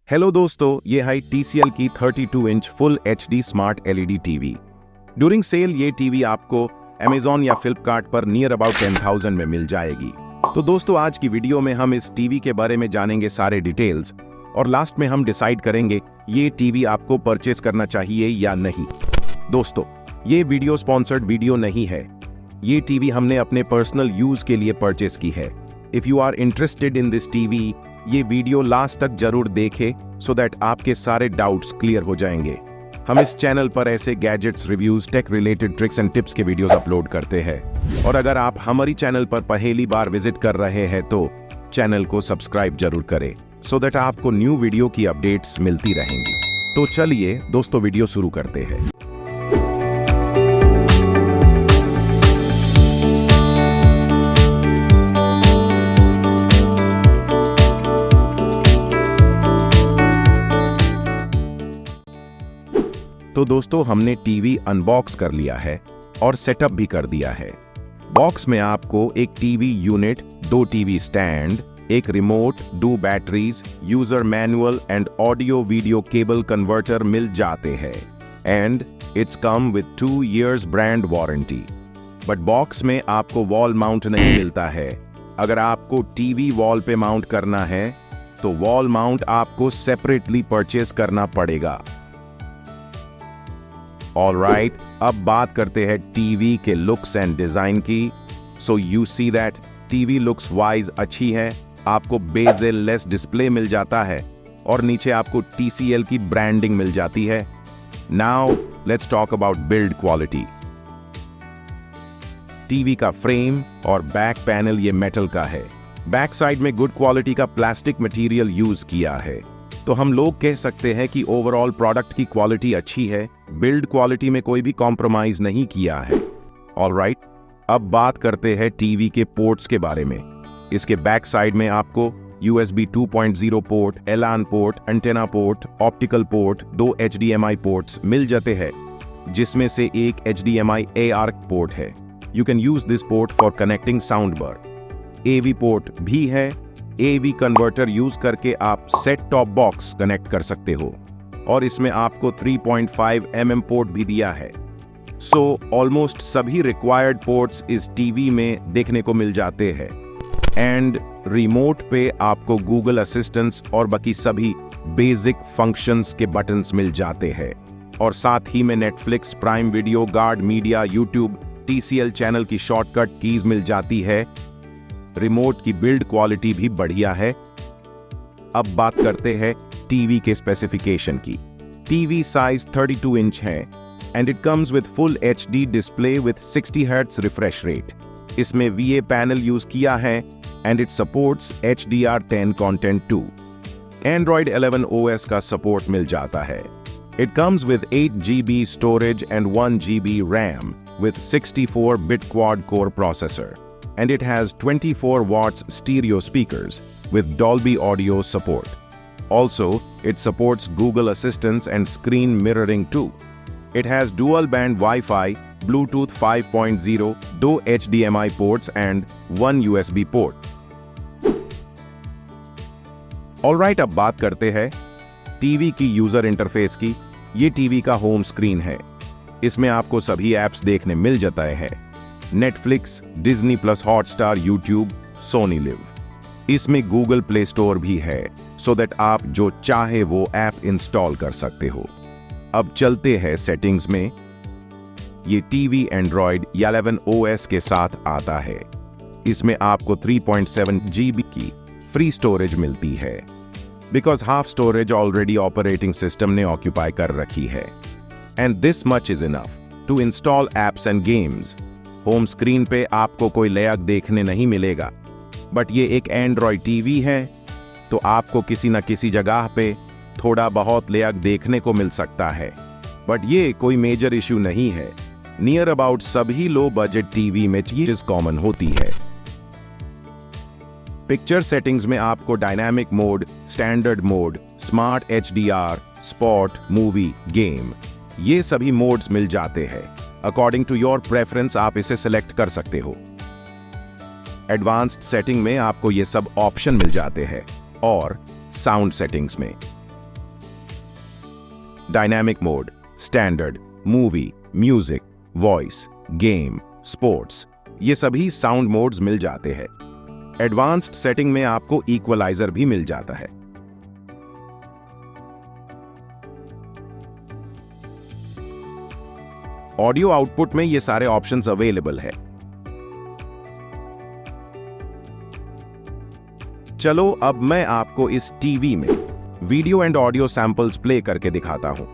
Hello दोस्तों, ये है TCL की 32 inch full HD smart LED TV. During sale ये टीवी आपको Amazon या Flipkart पर नियर अबाउट 10,000 में मिल जाएगी। तो दोस्तों, आज की वीडियो में हम इस टीवी के बारे में जानेंगे सारे डिटेल्स और लास्ट में हम डिसाइड करेंगे ये टीवी आपको परचेज करना चाहिए या नहीं। दोस्तों, ये वीडियो स्पॉन्सर्ड वीडियो नहीं है। ये टीवी हमने अपने पर्सनल यूज के लिए परचेज की है। If you are interested in this TV, ये वीडियो लास्ट तक जरूर देखें सो दैट आपके सारे डाउट्स क्लियर हो जाएंगे। हम इस चैनल पर ऐसे gadgets, reviews, tech related tricks and tips के वीडियोस अपलोड करते हैं। और अगर आप हमारी चैनल पर पहली बार विजिट कर रहे हैं तो चैनल को सब्सक्राइब जरूर करें सो दैट आपको न्यू वीडियो की अपडेट्स मिलती रहेंगी। तो चलिए दोस्तों, वीडियो शुरू करते हैं। तो दोस्तों, हमने टीवी अनबॉक्स कर लिया है और सेटअप भी कर दिया है। बॉक्स में आपको एक टीवी यूनिट, 2 टीवी स्टैंड, एक remote, 2 batteries, user manual and audio video cable converter मिल जाते हैं। And it's come with 2 years brand warranty. But box में आपको वॉल माउंट नहीं मिलता है। अगर आपको टीवी वॉल पे माउंट करना है तो वॉल माउंट आपको सेपरेटली परचेज करना पड़ेगा। ऑलराइट, अब बात करते हैं टीवी के लुक्स एंड डिजाइन की। So you see that TV looks wise अच्छी है। आपको बेजेल लेस डिस्प्ले मिल जाता है और नीचे आपको TCL की ब्रांडिंग मिल जाती है। Now let's talk about build quality. TV का फ्रेम और बैक पैनल ये मेटल का है। बैक साइड में गुड क्वालिटी का प्लास्टिक मटेरियल यूज किया है, तो हम लोग कह सकते हैं कि ओवरऑल प्रोडक्ट की क्वालिटी अच्छी है। बिल्ड क्वालिटी में कोई भी कॉम्प्रोमाइज नहीं किया है। ऑलराइट, अब बात करते हैं टीवी के पोर्ट्स के बारे में। इसके बैक साइड में आपको USB 2.0 port, LAN port, antenna port, optical port, 2 HDMI ports मिल जाते हैं, जिसमें से एक HDMI AR पोर्ट है। You can use this port for connecting sound bar. AV port भी है। AV कन्वर्टर यूज करके आप सेट टॉप बॉक्स कनेक्ट कर सकते हो और इसमें आपको 3.5 mm पोर्ट भी दिया है। सो ऑलमोस्ट सभी रिक्वायर्ड पोर्ट्स इस टीवी में देखने को मिल जाते हैं। एंड रिमोट पे आपको गूगल असिस्टेंट्स और बाकी सभी बेसिक फंक्शंस के बटन्स मिल जाते हैं। और साथ ही में Netflix, prime video, guard media, YouTube, TCL channel की शॉर्टकट कीज मिल जाती है। रिमोट की बिल्ड क्वालिटी भी बढ़िया है। अब बात करते हैं टीवी के स्पेसिफिकेशन की। टीवी साइज 32 इंच है and it comes with full HD display with 60 Hz refresh rate. इसमें VA पैनल यूज किया है and it supports HDR10 content 2। Android 11 OS का सपोर्ट मिल जाता है। It comes with 8 GB storage and 1 GB RAM with 64-bit quad-core processor. And it has 24 watts stereo speakers with Dolby audio support. Also, it supports Google Assistance and screen mirroring too. It has dual band Wi-Fi, Bluetooth 5.0, 2 HDMI ports and 1 USB port. Alright, अब बात करते हैं TV की user interface की। ये TV का home screen है। इसमें आपको सभी ऐप्स देखने मिल जाता है। Netflix, Disney plus, Hotstar, YouTube, Sony LIV. इसमें गूगल प्ले स्टोर भी है सो दैट आप जो चाहे वो ऐप इंस्टॉल कर सकते हो। अब चलते हैं सेटिंग्स में। ये टीवी एंड्रॉयड 11 OS के साथ आता है। इसमें आपको 3.7 GB की फ्री स्टोरेज मिलती है because half storage already operating system ने ऑक्यूपाई कर रखी है। And this much is enough to install apps and games. Home screen पे आपको कोई लेआउट देखने नहीं मिलेगा, बट ये एक एंड्रॉयड टीवी है तो आपको किसी न किसी जगह पे थोड़ा बहुत लेआउट देखने को मिल सकता है। बट ये कोई मेजर इश्यू नहीं है। नियर अबाउट सभी लो बजट टीवी में चीज कॉमन होती है। पिक्चर सेटिंग्स में आपको dynamic mode, standard mode, smart HDR, spot, movie, game, ये सभी मोड्स मिल जाते हैं। अकॉर्डिंग टू योर प्रेफरेंस आप इसे सिलेक्ट कर सकते हो। एडवांस्ड सेटिंग में आपको ये सब ऑप्शन मिल जाते हैं। और साउंड सेटिंग्स में dynamic mode, standard, movie, music, voice, game, sports, ये सभी साउंड मोड्स मिल जाते हैं। एडवांस्ड सेटिंग में आपको इक्वलाइजर भी मिल जाता है। ऑडियो आउटपुट में ये सारे ऑप्शंस अवेलेबल है। चलो अब मैं आपको इस टीवी में video and audio samples play करके दिखाता हूं।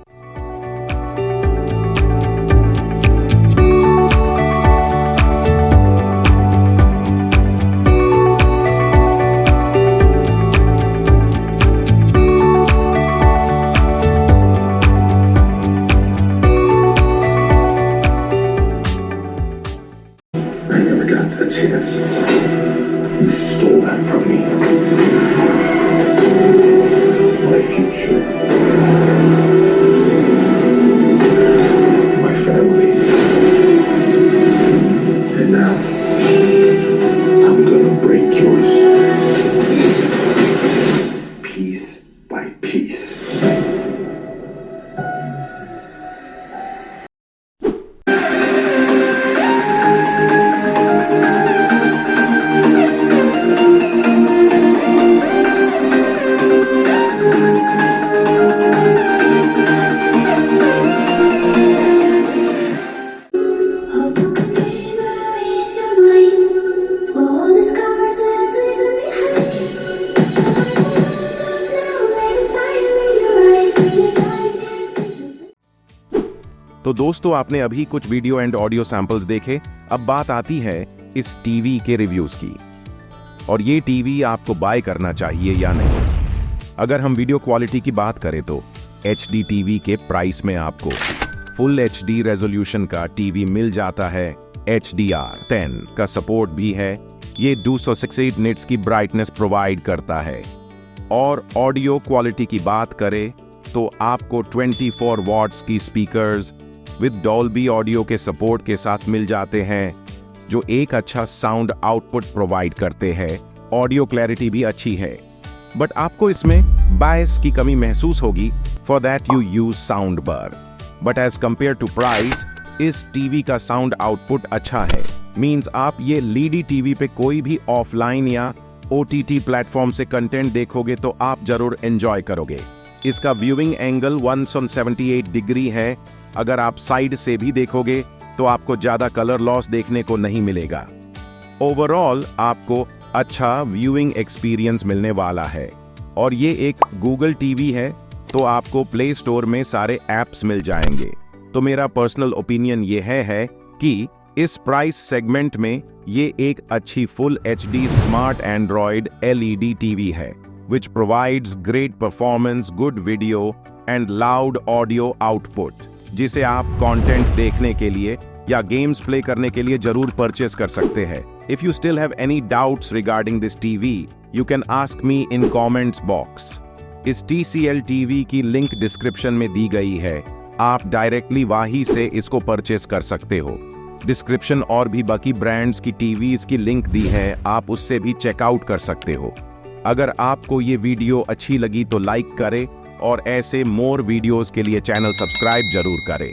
I never got that chance. You stole that from me. My future. My family. And now, I'm gonna break yours. Piece by piece. तो दोस्तों, आपने अभी कुछ वीडियो एंड ऑडियो सैंपल्स देखे। अब बात आती है इस टीवी के रिव्यूज की, और ये टीवी आपको बाय करना चाहिए या नहीं। अगर हम वीडियो क्वालिटी की बात करें तो HD टीवी के प्राइस में आपको फुल HD रेजोल्यूशन का टीवी मिल जाता है। HDR10 का सपोर्ट भी है। ये 268 निट्स की ब्राइटनेस प्रोवाइड करता है। और ऑडियो क्वालिटी की बात करें तो आपको 24 वॉट्स की स्पीकर्स विद डॉल्बी ऑडियो के सपोर्ट के साथ मिल जाते हैं, जो एक अच्छा साउंड आउटपुट प्रोवाइड करते हैं। ऑडियो क्लैरिटी भी अच्छी है, बट आपको इसमें बायस की कमी महसूस होगी। For that you use sound bar. But as compare to price, इस टीवी का साउंड आउटपुट अच्छा है। मींस आप ये लीडी टीवी पे कोई भी ऑफलाइन या OTT प्लेटफॉर्म से कंटेंट देखोगे तो आप जरूर एंजॉय करोगे। इसका व्यूइंग एंगल 178 डिग्री है। अगर आप साइड से भी देखोगे तो आपको ज्यादा कलर लॉस देखने को नहीं मिलेगा। ओवरऑल आपको अच्छा व्यूइंग एक्सपीरियंस मिलने वाला है। और ये एक गूगल टीवी है, तो आपको प्ले स्टोर में सारे ऐप्स मिल जाएंगे। तो मेरा पर्सनल ओपिनियन ये है कि इस प्राइस सेगमेंट में ये एक अच्छी full HD smart Android LED TV है, which provides great performance, good video and loud audio output, जिसे आप कंटेंट देखने के लिए या गेम्स प्ले करने के लिए जरूर परचेस कर सकते हैं। If you still have any doubts regarding this TV, you can ask me in comments box. इस TCL TV की लिंक डिस्क्रिप्शन में दी गई है। आप डायरेक्टली वहीं से इसको परचेस कर सकते हो। डिस्क्रिप्शन और भी बाकी ब्रांड्स की टीवीज की लिंक दी है, आप उससे भी चेकआउट कर सकते हो। अगर आपको ये वीडियो अच्छी लगी तो लाइक करें, और ऐसे मोर वीडियोस के लिए चैनल सब्सक्राइब जरूर करें।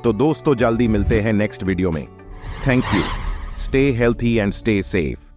तो दोस्तों, जल्दी मिलते हैं नेक्स्ट वीडियो में। Thank you. Stay healthy and stay safe.